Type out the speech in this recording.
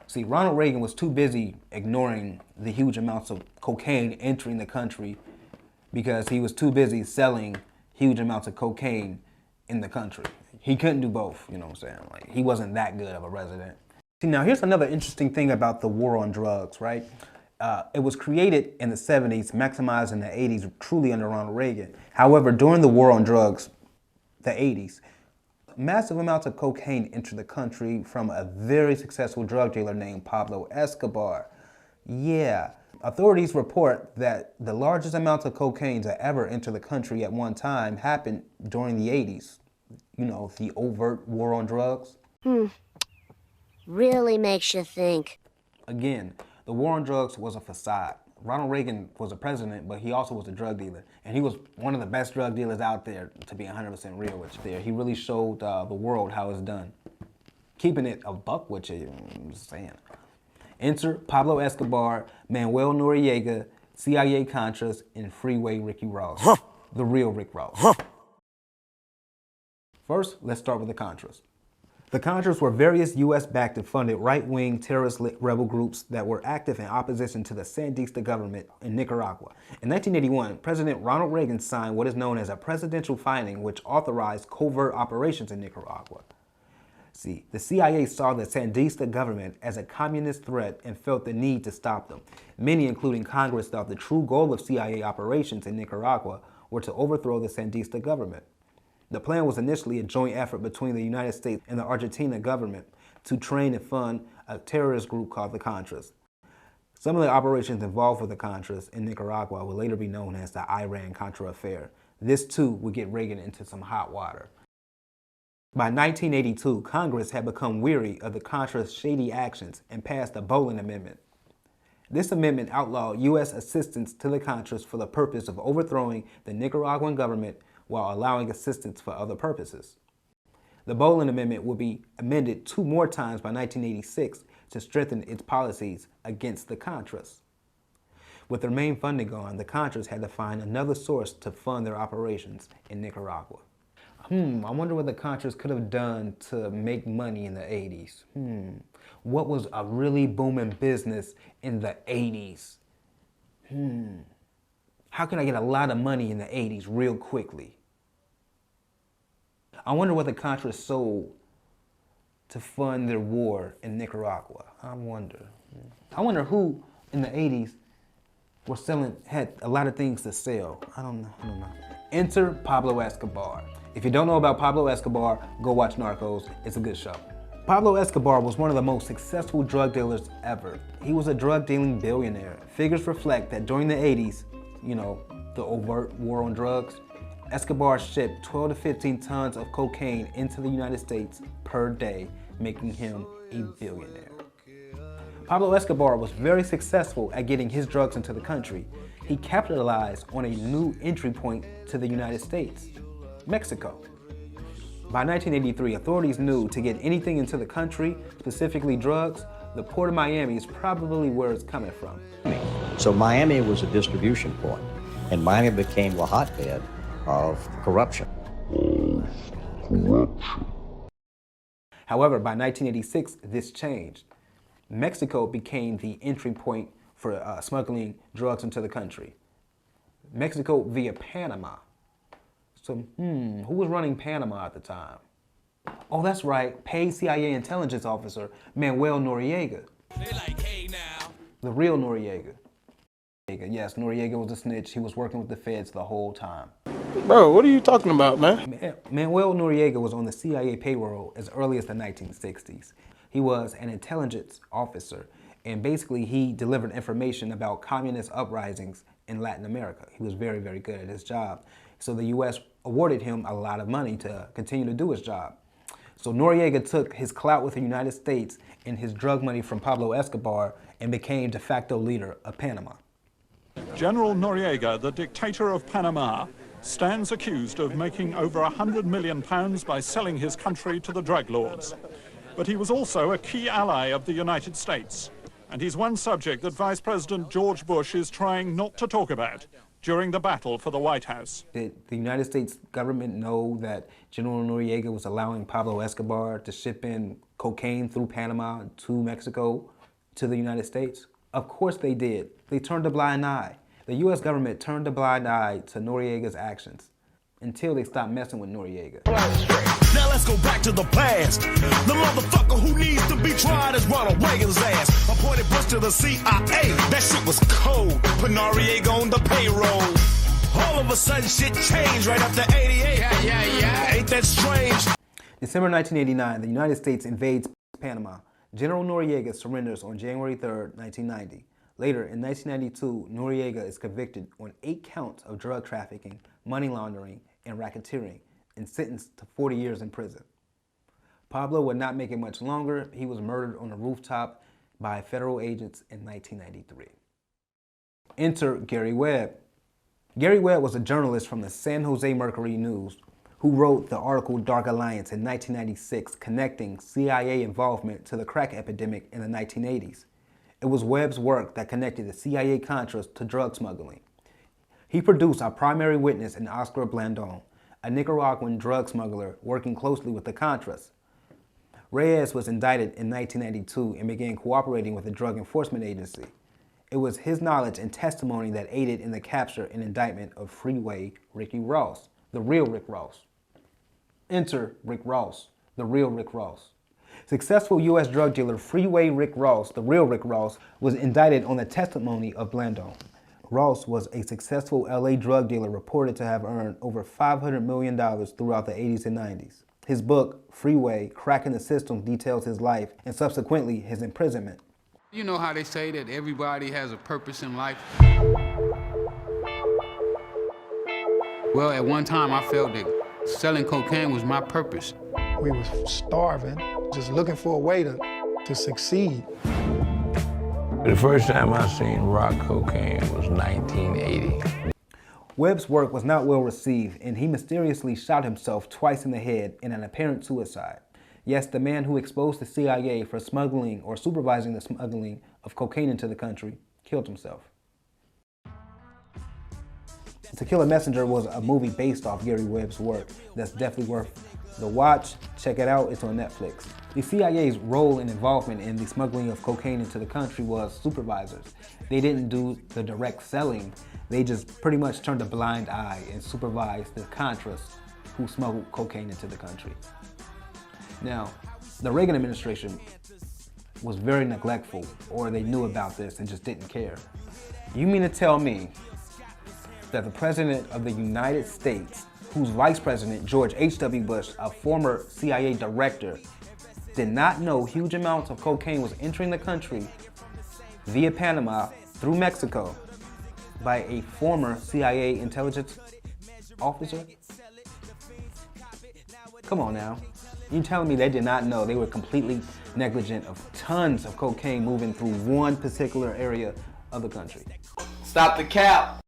See, Ronald Reagan was too busy ignoring the huge amounts of cocaine entering the country because he was too busy selling huge amounts of cocaine in the country. He couldn't do both, you know what I'm saying? Like, he wasn't that good of a president. See, now here's another interesting thing about the war on drugs, right? It was created in the 70s, maximized in the 80s, truly under Ronald Reagan. However, during the war on drugs, the 80s, massive amounts of cocaine entered the country from a very successful drug dealer named Pablo Escobar. Yeah, authorities report that the largest amounts of cocaine to ever enter the country at one time happened during the 80s. You know, the overt war on drugs. Really makes you think. Again, the war on drugs was a facade. Ronald Reagan was a president, but he also was a drug dealer. And he was one of the best drug dealers out there, to be 100% real with you. He really showed the world how it's done. Keeping it a buck with you, I'm just saying. Enter Pablo Escobar, Manuel Noriega, CIA Contras, and Freeway Ricky Ross. The real Rick Ross. First, let's start with the Contras. The Contras were various U.S.-backed and funded right-wing terrorist rebel groups that were active in opposition to the Sandinista government in Nicaragua. In 1981, President Ronald Reagan signed what is known as a presidential finding which authorized covert operations in Nicaragua. See, the CIA saw the Sandinista government as a communist threat and felt the need to stop them. Many, including Congress, thought the true goal of CIA operations in Nicaragua were to overthrow the Sandinista government. The plan was initially a joint effort between the United States and the Argentina government to train and fund a terrorist group called the Contras. Some of the operations involved with the Contras in Nicaragua would later be known as the Iran-Contra affair. This too would get Reagan into some hot water. By 1982, Congress had become weary of the Contras' shady actions and passed the Boland Amendment. This amendment outlawed U.S. assistance to the Contras for the purpose of overthrowing the Nicaraguan government while allowing assistance for other purposes. The Boland Amendment would be amended 2 more times by 1986 to strengthen its policies against the Contras. With their main funding gone, the Contras had to find another source to fund their operations in Nicaragua. I wonder what the Contras could have done to make money in the 80s. What was a really booming business in the 80s? How can I get a lot of money in the 80s real quickly? I wonder what the Contras sold to fund their war in Nicaragua. I wonder who in the 80s had a lot of things to sell. I don't know. Enter Pablo Escobar. If you don't know about Pablo Escobar, go watch Narcos. It's a good show. Pablo Escobar was one of the most successful drug dealers ever. He was a drug dealing billionaire. Figures reflect that during the 80s, you know, the overt war on drugs, Escobar shipped 12 to 15 tons of cocaine into the United States per day, making him a billionaire. Pablo Escobar was very successful at getting his drugs into the country. He capitalized on a new entry point to the United States, Mexico. By 1983, authorities knew to get anything into the country, specifically drugs, the port of Miami is probably where it's coming from. So Miami was a distribution point, and Miami became the hotbed of corruption. However, by 1986, this changed. Mexico became the entry point for smuggling drugs into the country. Mexico via Panama. So, who was running Panama at the time? Oh, that's right, paid CIA intelligence officer Manuel Noriega. They like, hey now. The real Noriega. Yes, Noriega was a snitch. He was working with the feds the whole time. Bro, what are you talking about, man? Manuel Noriega was on the CIA payroll as early as the 1960s. He was an intelligence officer, and basically he delivered information about communist uprisings in Latin America. He was very, very good at his job. So the U.S. awarded him a lot of money to continue to do his job. So Noriega took his clout with the United States and his drug money from Pablo Escobar and became de facto leader of Panama. General Noriega, the dictator of Panama, stands accused of making over £100 million by selling his country to the drug lords. But he was also a key ally of the United States. And he's one subject that Vice President George Bush is trying not to talk about. during the battle for the White House. Did the United States government know that General Noriega was allowing Pablo Escobar to ship in cocaine through Panama to Mexico to the United States? Of course they did. They turned a blind eye. The U.S. government turned a blind eye to Noriega's actions until they stopped messing with Noriega. Now let's go back to the past. The motherfucker who needs to be tried is Ronald Reagan's ass. Appointed Bush to the CIA. That shit was cold. Put Noriega on the payroll. All of a sudden shit changed right after 88. Yeah. Ain't that strange? December 1989, the United States invades Panama. General Noriega surrenders on January 3rd, 1990. Later, in 1992, Noriega is convicted on 8 counts of drug trafficking, money laundering, and racketeering, and sentenced to 40 years in prison. Pablo would not make it much longer. He was murdered on a rooftop by federal agents in 1993. Enter Gary Webb. Gary Webb was a journalist from the San Jose Mercury News who wrote the article Dark Alliance in 1996, connecting CIA involvement to the crack epidemic in the 1980s. It was Webb's work that connected the CIA Contras to drug smuggling. He produced our primary witness in Oscar Blandon, a Nicaraguan drug smuggler working closely with the Contras. Reyes was indicted in 1992 and began cooperating with the Drug Enforcement Agency. It was his knowledge and testimony that aided in the capture and indictment of Freeway Ricky Ross, the real Rick Ross. Enter Rick Ross, the real Rick Ross. Successful U.S. drug dealer Freeway Rick Ross, the real Rick Ross, was indicted on the testimony of Blandon. Ross was a successful L.A. drug dealer reported to have earned over $500 million throughout the 80s and 90s. His book, Freeway, Cracking the System, details his life and subsequently his imprisonment. You know how they say that everybody has a purpose in life? Well, at one time I felt that selling cocaine was my purpose. We was starving, just looking for a way to succeed. The first time I seen rock cocaine was 1980. Webb's work was not well received, and he mysteriously shot himself twice in the head in an apparent suicide. Yes, the man who exposed the CIA for smuggling or supervising the smuggling of cocaine into the country killed himself. To Kill a Messenger was a movie based off Gary Webb's work that's definitely worth the watch. Check it out, it's on Netflix. The CIA's role and involvement in the smuggling of cocaine into the country was supervisors. They didn't do the direct selling, they just pretty much turned a blind eye and supervised the Contras who smuggled cocaine into the country. Now, the Reagan administration was very neglectful, or they knew about this and just didn't care. You mean to tell me that the President of the United States, whose Vice President, George H.W. Bush, a former CIA director, did not know huge amounts of cocaine was entering the country via Panama through Mexico by a former CIA intelligence officer? Come on now. You telling me they did not know? They were completely negligent of tons of cocaine moving through one particular area of the country. Stop the cap.